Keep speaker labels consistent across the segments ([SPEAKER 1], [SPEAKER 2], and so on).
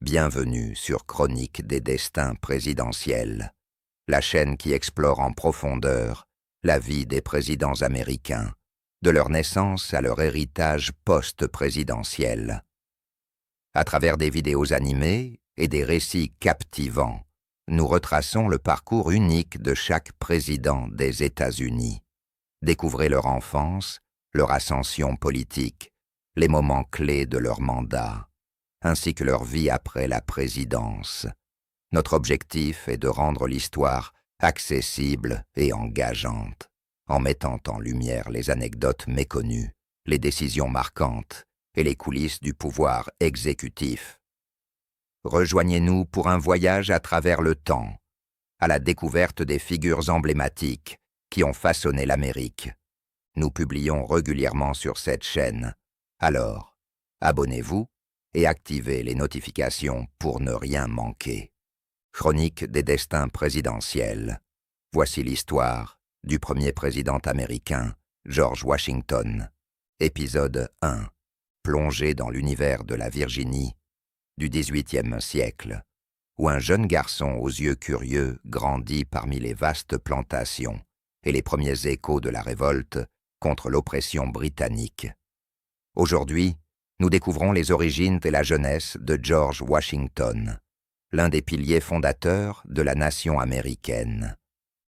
[SPEAKER 1] Bienvenue sur Chronique des destins présidentiels, la chaîne qui explore en profondeur la vie des présidents américains, de leur naissance à leur héritage post-présidentiel. À travers des vidéos animées et des récits captivants, nous retraçons le parcours unique de chaque président des États-Unis. Découvrez leur enfance, leur ascension politique, les moments clés de leur mandat, ainsi que leur vie après la présidence. Notre objectif est de rendre l'histoire accessible et engageante, en mettant en lumière les anecdotes méconnues, les décisions marquantes et les coulisses du pouvoir exécutif. Rejoignez-nous pour un voyage à travers le temps, à la découverte des figures emblématiques qui ont façonné l'Amérique. Nous publions régulièrement sur cette chaîne. Alors, abonnez-vous et activez les notifications pour ne rien manquer. Chronique des destins présidentiels. Voici l'histoire du premier président américain, George Washington. Épisode 1. Plongé dans l'univers de la Virginie du XVIIIe siècle, où un jeune garçon aux yeux curieux grandit parmi les vastes plantations et les premiers échos de la révolte contre l'oppression britannique. Aujourd'hui, nous découvrons les origines et la jeunesse de George Washington, l'un des piliers fondateurs de la nation américaine,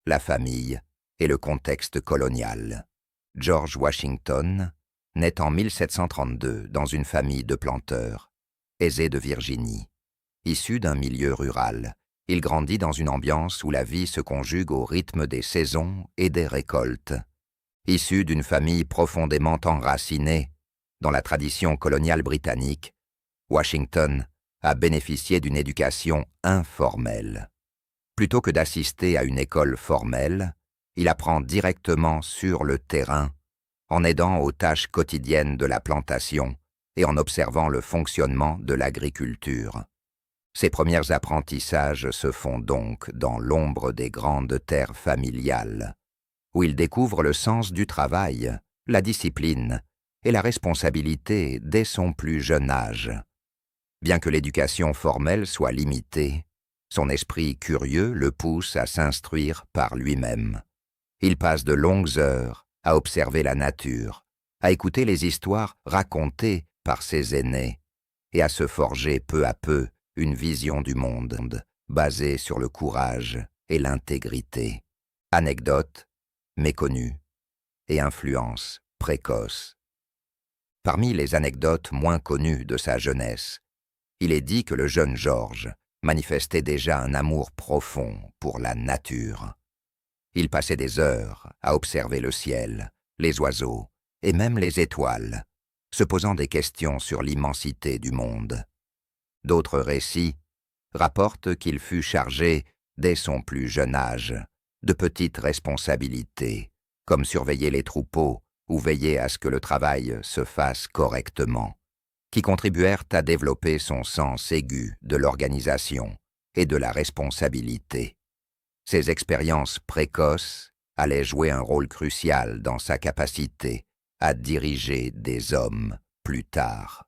[SPEAKER 1] la famille et le contexte colonial. George Washington naît en 1732 dans une famille de planteurs, aisée de Virginie. Issu d'un milieu rural, il grandit dans une ambiance où la vie se conjugue au rythme des saisons et des récoltes. Issu d'une famille profondément enracinée dans la tradition coloniale britannique, Washington a bénéficié d'une éducation informelle. Plutôt que d'assister à une école formelle, il apprend directement sur le terrain, en aidant aux tâches quotidiennes de la plantation et en observant le fonctionnement de l'agriculture. Ses premiers apprentissages se font donc dans l'ombre des grandes terres familiales, où il découvre le sens du travail, la discipline et la responsabilité dès son plus jeune âge. Bien que l'éducation formelle soit limitée, son esprit curieux le pousse à s'instruire par lui-même. Il passe de longues heures à observer la nature, à écouter les histoires racontées par ses aînés et à se forger peu à peu une vision du monde basée sur le courage et l'intégrité. Anecdotes méconnues et influences précoces. Parmi les anecdotes moins connues de sa jeunesse, il est dit que le jeune George manifestait déjà un amour profond pour la nature. Il passait des heures à observer le ciel, les oiseaux et même les étoiles, se posant des questions sur l'immensité du monde. D'autres récits rapportent qu'il fut chargé, dès son plus jeune âge, de petites responsabilités, comme surveiller les troupeaux ou veiller à ce que le travail se fasse correctement, qui contribuèrent à développer son sens aigu de l'organisation et de la responsabilité. Ces expériences précoces allaient jouer un rôle crucial dans sa capacité à diriger des hommes plus tard.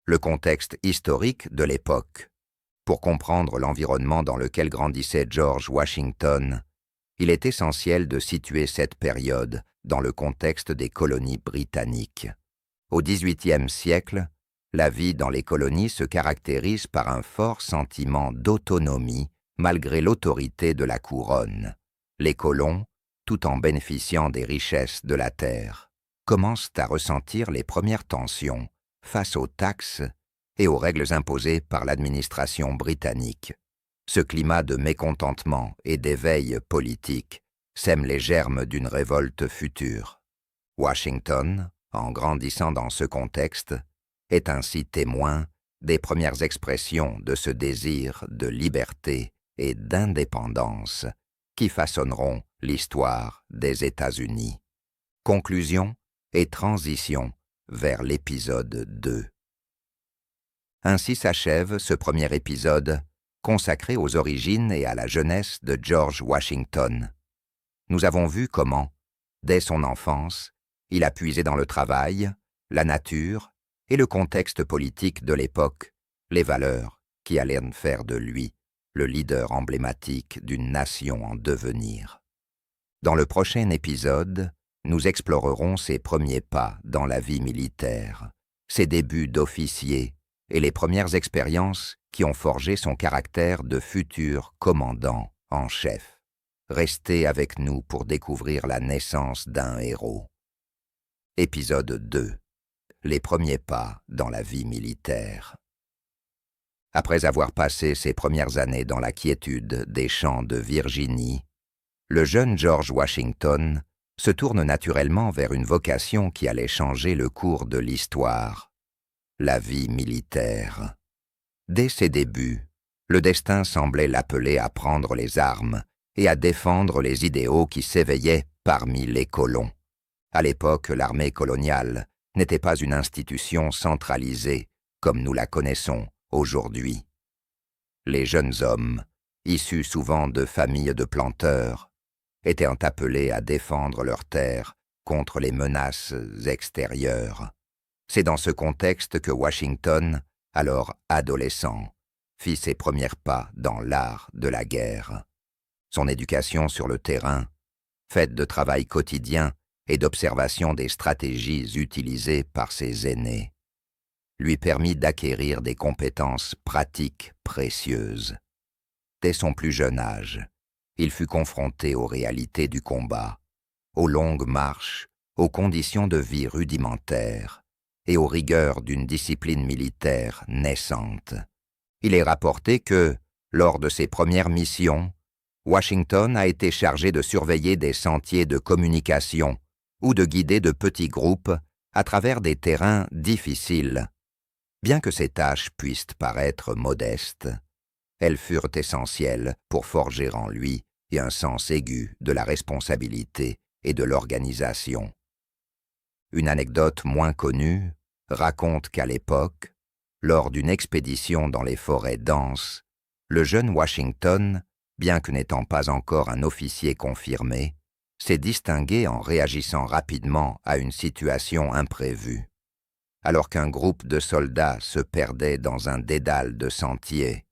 [SPEAKER 1] Le contexte historique de l'époque. Pour comprendre l'environnement dans lequel grandissait George Washington, il est essentiel de situer cette période dans le contexte des colonies britanniques. Au XVIIIe siècle, la vie dans les colonies se caractérise par un fort sentiment d'autonomie malgré l'autorité de la couronne. Les colons, tout en bénéficiant des richesses de la terre, commencent à ressentir les premières tensions face aux taxes et aux règles imposées par l'administration britannique. Ce climat de mécontentement et d'éveil politique sème les germes d'une révolte future. Washington, en grandissant dans ce contexte, est ainsi témoin des premières expressions de ce désir de liberté et d'indépendance qui façonneront l'histoire des États-Unis. Conclusion et transition vers l'épisode 2. Ainsi s'achève ce premier épisode consacré aux origines et à la jeunesse de George Washington. Nous avons vu comment, dès son enfance, il a puisé dans le travail, la nature et le contexte politique de l'époque les valeurs qui allaient faire de lui le leader emblématique d'une nation en devenir. Dans le prochain épisode, nous explorerons ses premiers pas dans la vie militaire, ses débuts d'officier et les premières expériences qui ont forgé son caractère de futur commandant en chef. Restez avec nous pour découvrir la naissance d'un héros. Épisode 2. Les premiers pas dans la vie militaire. Après avoir passé ses premières années dans la quiétude des champs de Virginie, le jeune George Washington se tourne naturellement vers une vocation qui allait changer le cours de l'histoire, la vie militaire. Dès ses débuts, le destin semblait l'appeler à prendre les armes et à défendre les idéaux qui s'éveillaient parmi les colons. À l'époque, l'armée coloniale n'était pas une institution centralisée comme nous la connaissons aujourd'hui. Les jeunes hommes, issus souvent de familles de planteurs, étaient appelés à défendre leurs terres contre les menaces extérieures. C'est dans ce contexte que Washington, alors adolescent, fit ses premiers pas dans l'art de la guerre. Son éducation sur le terrain, faite de travail quotidien et d'observation des stratégies utilisées par ses aînés, lui permit d'acquérir des compétences pratiques précieuses. Dès son plus jeune âge, il fut confronté aux réalités du combat, aux longues marches, aux conditions de vie rudimentaires et aux rigueurs d'une discipline militaire naissante. Il est rapporté que, lors de ses premières missions, Washington a été chargé de surveiller des sentiers de communication ou de guider de petits groupes à travers des terrains difficiles. Bien que ces tâches puissent paraître modestes, elles furent essentielles pour forger en lui un sens aigu de la responsabilité et de l'organisation. Une anecdote moins connue raconte qu'à l'époque, lors d'une expédition dans les forêts denses, le jeune Washington, bien que n'étant pas encore un officier confirmé, s'est distingué en réagissant rapidement à une situation imprévue. Alors qu'un groupe de soldats se perdait dans un dédale de sentiers,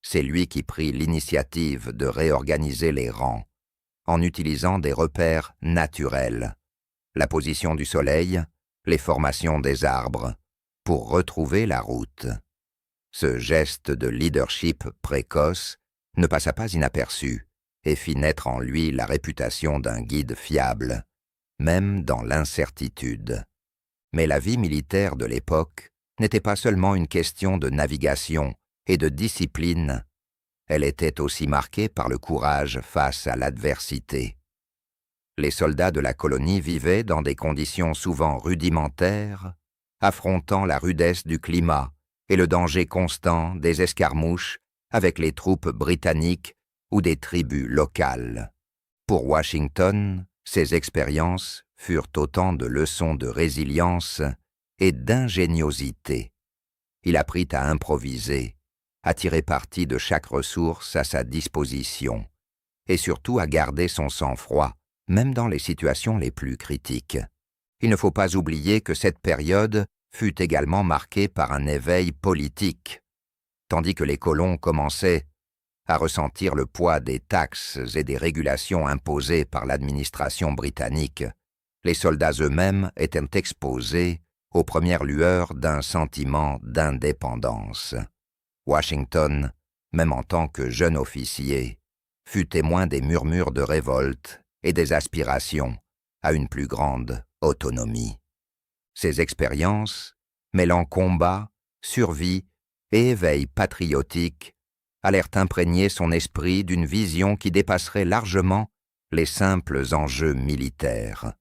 [SPEAKER 1] c'est lui qui prit l'initiative de réorganiser les rangs en utilisant des repères naturels, la position du soleil, les formations des arbres, pour retrouver la route. Ce geste de leadership précoce ne passa pas inaperçu et fit naître en lui la réputation d'un guide fiable, même dans l'incertitude. Mais la vie militaire de l'époque n'était pas seulement une question de navigation et de discipline, elle était aussi marquée par le courage face à l'adversité. Les soldats de la colonie vivaient dans des conditions souvent rudimentaires, affrontant la rudesse du climat et le danger constant des escarmouches avec les troupes britanniques ou des tribus locales. Pour Washington, ces expériences furent autant de leçons de résilience et d'ingéniosité. Il apprit à improviser, à tirer parti de chaque ressource à sa disposition, et surtout à garder son sang-froid, même dans les situations les plus critiques. Il ne faut pas oublier que cette période fut également marquée par un éveil politique. Tandis que les colons commençaient à ressentir le poids des taxes et des régulations imposées par l'administration britannique, les soldats eux-mêmes étaient exposés aux premières lueurs d'un sentiment d'indépendance. Washington, même en tant que jeune officier, fut témoin des murmures de révolte et des aspirations à une plus grande autonomie. Ces expériences, mêlant combat, survie et éveil patriotique, allèrent imprégner son esprit d'une vision qui dépasserait largement les simples enjeux militaires.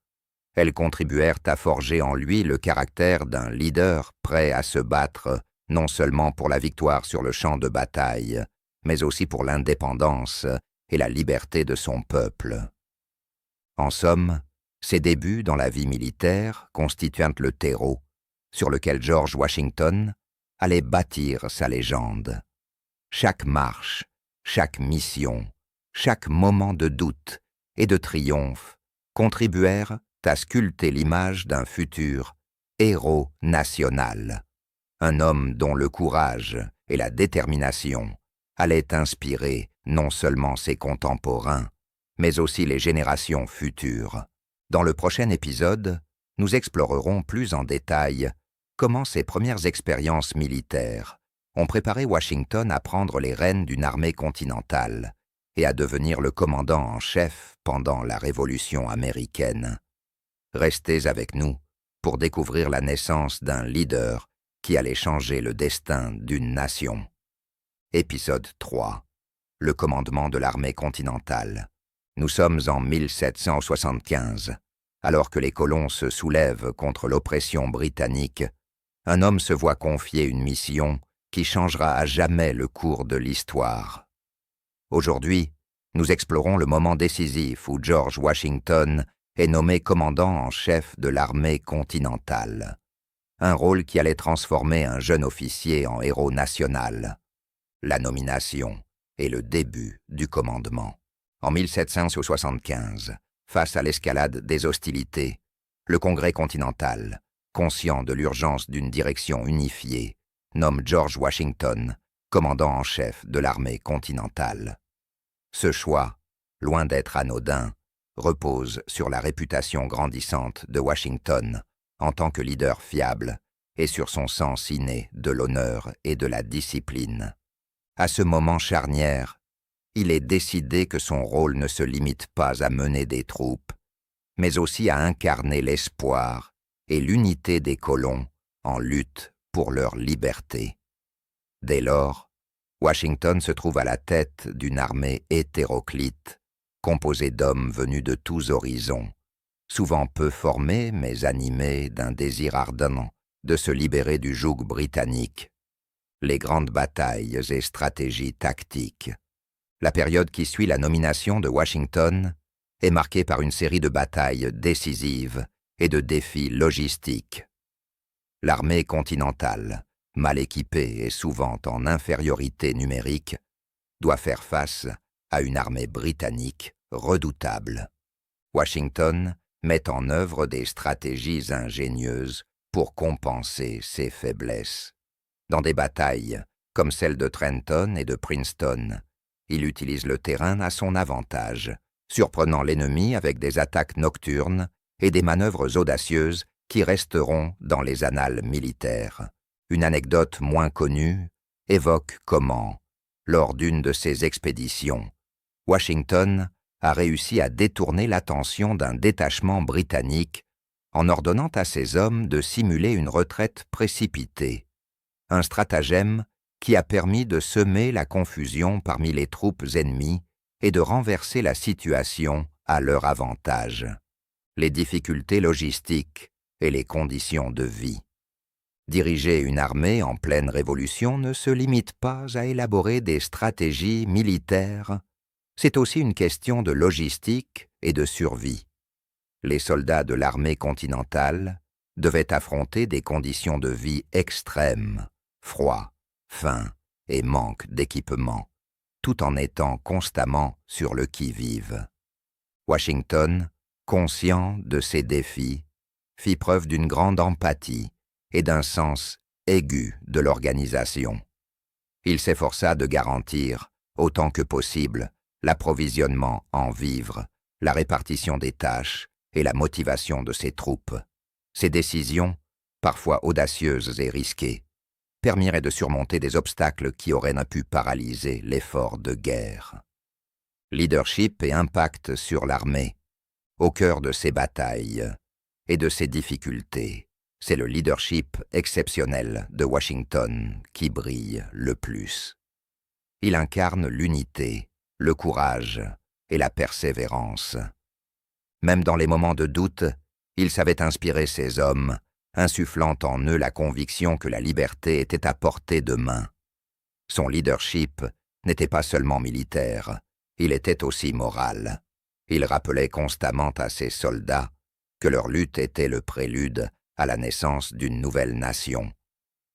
[SPEAKER 1] Elles contribuèrent à forger en lui le caractère d'un leader prêt à se battre non seulement pour la victoire sur le champ de bataille, mais aussi pour l'indépendance et la liberté de son peuple. En somme, ses débuts dans la vie militaire constituant le terreau sur lequel George Washington allait bâtir sa légende. Chaque marche, chaque mission, chaque moment de doute et de triomphe contribuèrent à sculpter l'image d'un futur héros national, un homme dont le courage et la détermination allaient inspirer non seulement ses contemporains, mais aussi les générations futures. Dans le prochain épisode, nous explorerons plus en détail comment ces premières expériences militaires ont préparé Washington à prendre les rênes d'une armée continentale et à devenir le commandant en chef pendant la Révolution américaine. Restez avec nous pour découvrir la naissance d'un leader qui allait changer le destin d'une nation. Épisode 3. Le commandement de l'armée continentale. Nous sommes en 1775. Alors que les colons se soulèvent contre l'oppression britannique, un homme se voit confier une mission qui changera à jamais le cours de l'histoire. Aujourd'hui, nous explorons le moment décisif où George Washington est nommé commandant en chef de l'armée continentale. Un rôle qui allait transformer un jeune officier en héros national. La nomination est le début du commandement. En 1775, face à l'escalade des hostilités, le Congrès continental, conscient de l'urgence d'une direction unifiée, nomme George Washington commandant en chef de l'armée continentale. Ce choix, loin d'être anodin, repose sur la réputation grandissante de Washington en tant que leader fiable et sur son sens inné de l'honneur et de la discipline. À ce moment charnière, il est décidé que son rôle ne se limite pas à mener des troupes, mais aussi à incarner l'espoir et l'unité des colons en lutte pour leur liberté. Dès lors, Washington se trouve à la tête d'une armée hétéroclite, composée d'hommes venus de tous horizons, souvent peu formés mais animés d'un désir ardent de se libérer du joug britannique. Les grandes batailles et stratégies tactiques. La période qui suit la nomination de Washington est marquée par une série de batailles décisives et de défis logistiques. L'armée continentale, mal équipée et souvent en infériorité numérique, doit faire face à une armée britannique redoutable. Washington met en œuvre des stratégies ingénieuses pour compenser ses faiblesses. Dans des batailles comme celle de Trenton et de Princeton, il utilise le terrain à son avantage, surprenant l'ennemi avec des attaques nocturnes et des manœuvres audacieuses qui resteront dans les annales militaires. Une anecdote moins connue évoque comment, lors d'une de ses expéditions, Washington a réussi à détourner l'attention d'un détachement britannique en ordonnant à ses hommes de simuler une retraite précipitée, un stratagème qui a permis de semer la confusion parmi les troupes ennemies et de renverser la situation à leur avantage. Les difficultés logistiques et les conditions de vie. Diriger une armée en pleine révolution ne se limite pas à élaborer des stratégies militaires, c'est aussi une question de logistique et de survie. Les soldats de l'armée continentale devaient affronter des conditions de vie extrêmes, froid, faim et manque d'équipement, tout en étant constamment sur le qui-vive. Washington, conscient de ces défis, fit preuve d'une grande empathie et d'un sens aigu de l'organisation. Il s'efforça de garantir, autant que possible, l'approvisionnement en vivres, la répartition des tâches et la motivation de ses troupes. Ces décisions, parfois audacieuses et risquées, permirent de surmonter des obstacles qui auraient pu paralyser l'effort de guerre. Leadership et impact sur l'armée. Au cœur de ces batailles et de ces difficultés, c'est le leadership exceptionnel de Washington qui brille le plus. Il incarne l'unité, le courage et la persévérance. Même dans les moments de doute, il savait inspirer ses hommes, insufflant en eux la conviction que la liberté était à portée de main. Son leadership n'était pas seulement militaire, il était aussi moral. Il rappelait constamment à ses soldats que leur lutte était le prélude à la naissance d'une nouvelle nation,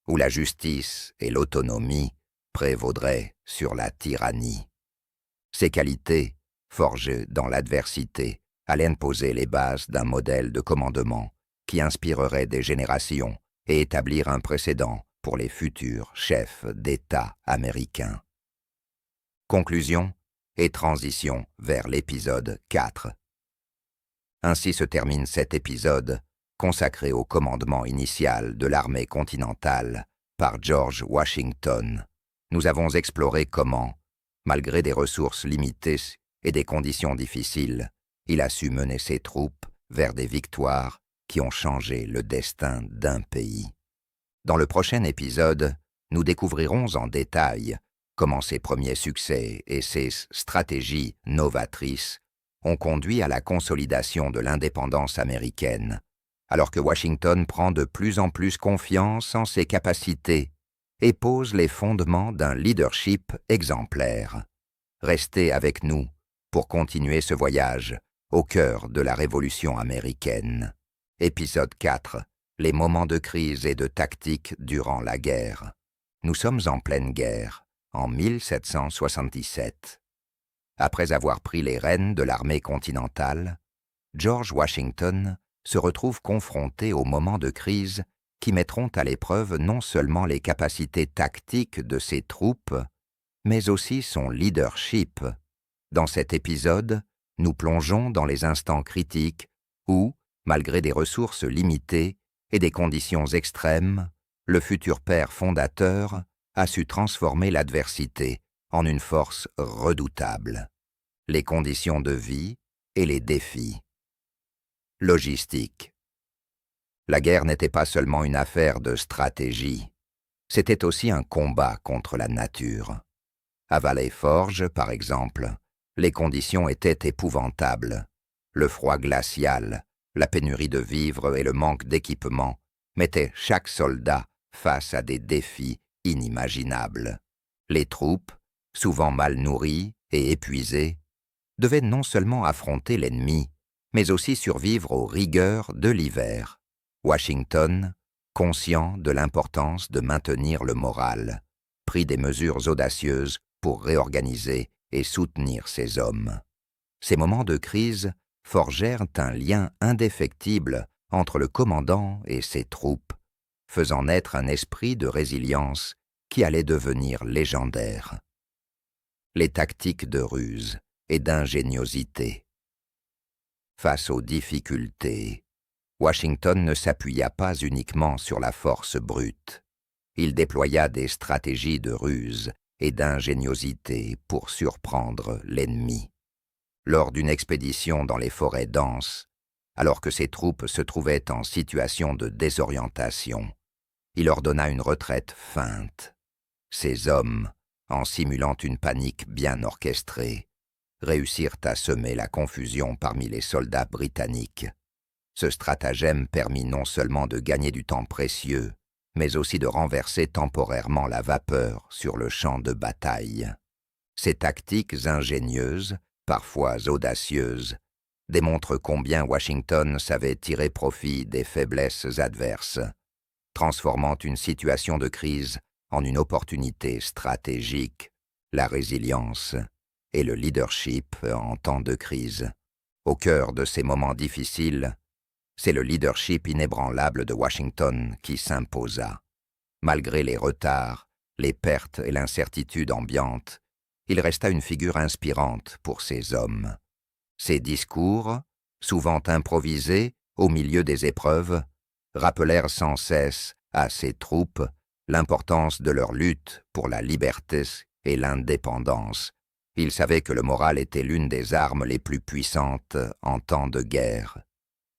[SPEAKER 1] où la justice et l'autonomie prévaudraient sur la tyrannie. Ces qualités, forgées dans l'adversité, allaient poser les bases d'un modèle de commandement qui inspirerait des générations et établir un précédent pour les futurs chefs d'État américains. Conclusion et transition vers l'épisode 4. Ainsi se termine cet épisode consacré au commandement initial de l'armée continentale par George Washington. Nous avons exploré comment, malgré des ressources limitées et des conditions difficiles, il a su mener ses troupes vers des victoires qui ont changé le destin d'un pays. Dans le prochain épisode, nous découvrirons en détail comment ses premiers succès et ses stratégies novatrices ont conduit à la consolidation de l'indépendance américaine, alors que Washington prend de plus en plus confiance en ses capacités et pose les fondements d'un leadership exemplaire. Restez avec nous pour continuer ce voyage au cœur de la Révolution américaine. Épisode 4. Les moments de crise et de tactique durant la guerre. Nous sommes en pleine guerre, en 1777. Après avoir pris les rênes de l'armée continentale, George Washington se retrouve confronté aux moments de crise qui mettront à l'épreuve non seulement les capacités tactiques de ses troupes, mais aussi son leadership. Dans cet épisode, nous plongeons dans les instants critiques où, malgré des ressources limitées et des conditions extrêmes, le futur père fondateur a su transformer l'adversité en une force redoutable. Les conditions de vie et les défis. Logistique. La guerre n'était pas seulement une affaire de stratégie, c'était aussi un combat contre la nature. À Valley Forge, par exemple, les conditions étaient épouvantables. Le froid glacial, la pénurie de vivres et le manque d'équipement mettaient chaque soldat face à des défis inimaginables. Les troupes, souvent mal nourries et épuisées, devaient non seulement affronter l'ennemi, mais aussi survivre aux rigueurs de l'hiver. Washington, conscient de l'importance de maintenir le moral, prit des mesures audacieuses pour réorganiser et soutenir ses hommes. Ces moments de crise forgèrent un lien indéfectible entre le commandant et ses troupes, faisant naître un esprit de résilience qui allait devenir légendaire. Les tactiques de ruse et d'ingéniosité. Face aux difficultés, Washington ne s'appuya pas uniquement sur la force brute. Il déploya des stratégies de ruse et d'ingéniosité pour surprendre l'ennemi. Lors d'une expédition dans les forêts denses, alors que ses troupes se trouvaient en situation de désorientation, il ordonna une retraite feinte. Ses hommes, en simulant une panique bien orchestrée, réussirent à semer la confusion parmi les soldats britanniques. Ce stratagème permit non seulement de gagner du temps précieux, mais aussi de renverser temporairement la vapeur sur le champ de bataille. Ces tactiques ingénieuses, parfois audacieuses, démontrent combien Washington savait tirer profit des faiblesses adverses, transformant une situation de crise en une opportunité stratégique, la résilience et le leadership en temps de crise. Au cœur de ces moments difficiles, c'est le leadership inébranlable de Washington qui s'imposa. Malgré les retards, les pertes et l'incertitude ambiante, il resta une figure inspirante pour ses hommes. Ses discours, souvent improvisés au milieu des épreuves, rappelèrent sans cesse à ses troupes l'importance de leur lutte pour la liberté et l'indépendance. Il savait que le moral était l'une des armes les plus puissantes en temps de guerre,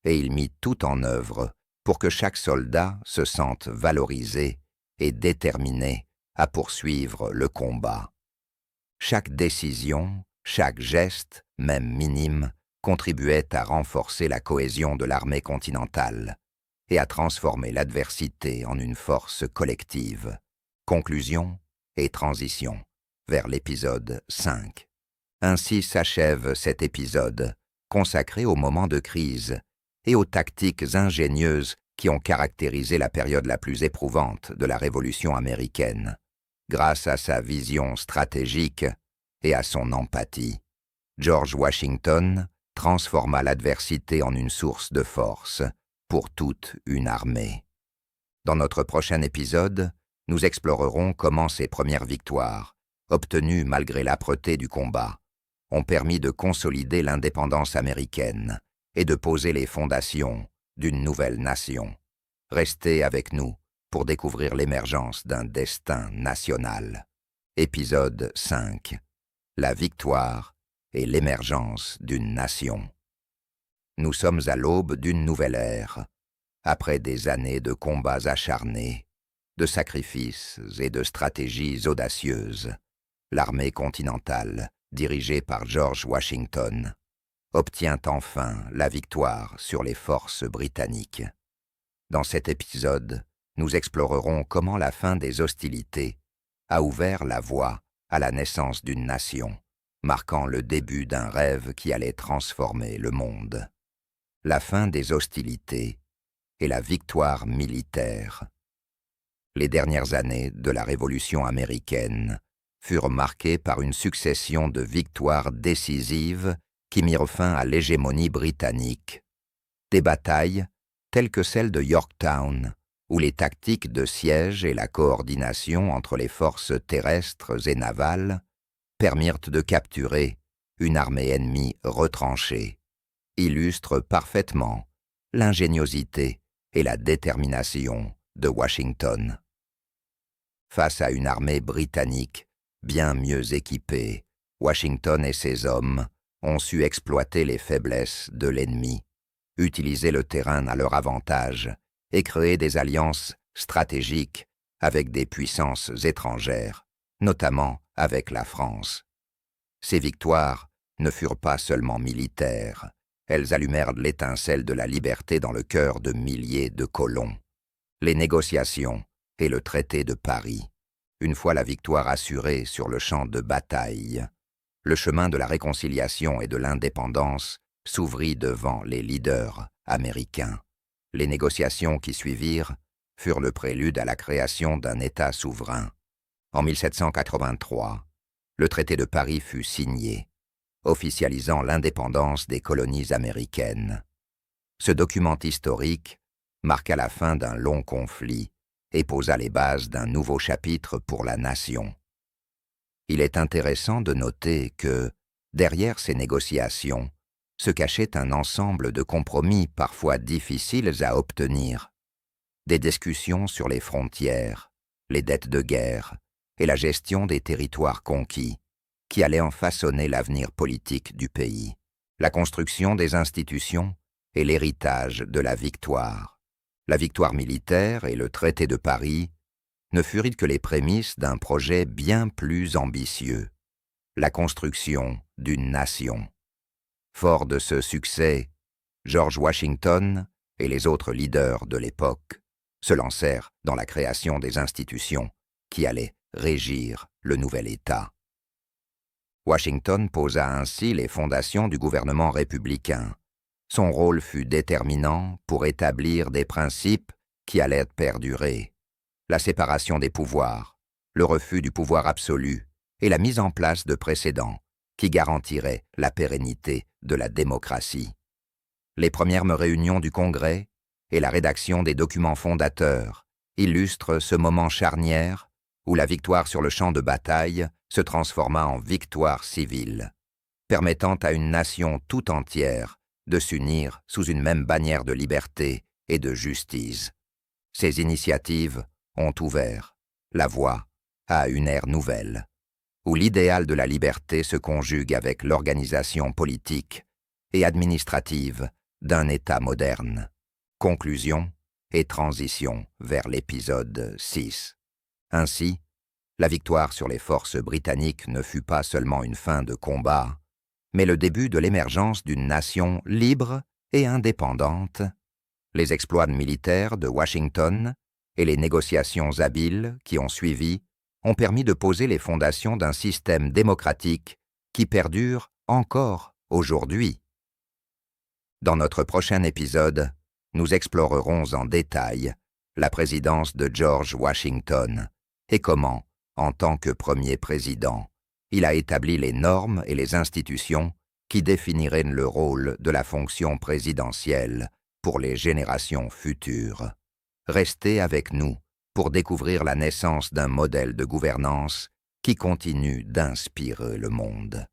[SPEAKER 1] et il mit tout en œuvre pour que chaque soldat se sente valorisé et déterminé à poursuivre le combat. Chaque décision, chaque geste, même minime, contribuait à renforcer la cohésion de l'armée continentale et à transformer l'adversité en une force collective. Conclusion et transition vers l'épisode 5. Ainsi s'achève cet épisode, consacré aux moments de crise et aux tactiques ingénieuses qui ont caractérisé la période la plus éprouvante de la Révolution américaine. Grâce à sa vision stratégique et à son empathie, George Washington transforma l'adversité en une source de force pour toute une armée. Dans notre prochain épisode, Nous explorerons comment ces premières victoires, obtenues malgré l'âpreté du combat, ont permis de consolider l'indépendance américaine et de poser les fondations d'une nouvelle nation. Restez avec nous pour découvrir l'émergence d'un destin national. Épisode 5. La victoire et l'émergence d'une nation. Nous sommes à l'aube d'une nouvelle ère, après des années de combats acharnés, de sacrifices et de stratégies audacieuses. L'armée continentale, dirigée par George Washington, obtient enfin la victoire sur les forces britanniques. Dans cet épisode, nous explorerons comment la fin des hostilités a ouvert la voie à la naissance d'une nation, marquant le début d'un rêve qui allait transformer le monde. La fin des hostilités et la victoire militaire. Les dernières années de la Révolution américaine furent marquées par une succession de victoires décisives qui mirent fin à l'hégémonie britannique. Des batailles, telles que celle de Yorktown, où les tactiques de siège et la coordination entre les forces terrestres et navales permirent de capturer une armée ennemie retranchée, illustrent parfaitement l'ingéniosité et la détermination de Washington. Face à une armée britannique bien mieux équipée, Washington et ses hommes ont su exploiter les faiblesses de l'ennemi, utiliser le terrain à leur avantage et créer des alliances stratégiques avec des puissances étrangères, notamment avec la France. Ces victoires ne furent pas seulement militaires, elles allumèrent l'étincelle de la liberté dans le cœur de milliers de colons. Les négociations et le traité de Paris. Une fois la victoire assurée sur le champ de bataille, le chemin de la réconciliation et de l'indépendance s'ouvrit devant les leaders américains. Les négociations qui suivirent furent le prélude à la création d'un État souverain. En 1783, le traité de Paris fut signé, officialisant l'indépendance des colonies américaines. Ce document historique marqua la fin d'un long conflit et posa les bases d'un nouveau chapitre pour la nation. Il est intéressant de noter que, derrière ces négociations, se cachait un ensemble de compromis parfois difficiles à obtenir. Des discussions sur les frontières, les dettes de guerre et la gestion des territoires conquis, qui allaient en façonner l'avenir politique du pays, la construction des institutions et l'héritage de la victoire. La victoire militaire et le traité de Paris ne furent que les prémices d'un projet bien plus ambitieux, la construction d'une nation. Fort de ce succès, George Washington et les autres leaders de l'époque se lancèrent dans la création des institutions qui allaient régir le nouvel État. Washington posa ainsi les fondations du gouvernement républicain. Son rôle fut déterminant pour établir des principes qui allaient perdurer. La séparation des pouvoirs, le refus du pouvoir absolu et la mise en place de précédents qui garantiraient la pérennité de la démocratie. Les premières réunions du Congrès et la rédaction des documents fondateurs illustrent ce moment charnière où la victoire sur le champ de bataille se transforma en victoire civile, permettant à une nation tout entière de s'unir sous une même bannière de liberté et de justice. Ces initiatives ont ouvert la voie à une ère nouvelle, où l'idéal de la liberté se conjugue avec l'organisation politique et administrative d'un État moderne. Conclusion et transition vers l'épisode 6. Ainsi, la victoire sur les forces britanniques ne fut pas seulement une fin de combat, mais le début de l'émergence d'une nation libre et indépendante. Les exploits militaires de Washington et les négociations habiles qui ont suivi ont permis de poser les fondations d'un système démocratique qui perdure encore aujourd'hui. Dans notre prochain épisode, nous explorerons en détail la présidence de George Washington et comment, en tant que premier président, il a établi les normes et les institutions qui définiraient le rôle de la fonction présidentielle pour les générations futures. Restez avec nous pour découvrir la naissance d'un modèle de gouvernance qui continue d'inspirer le monde.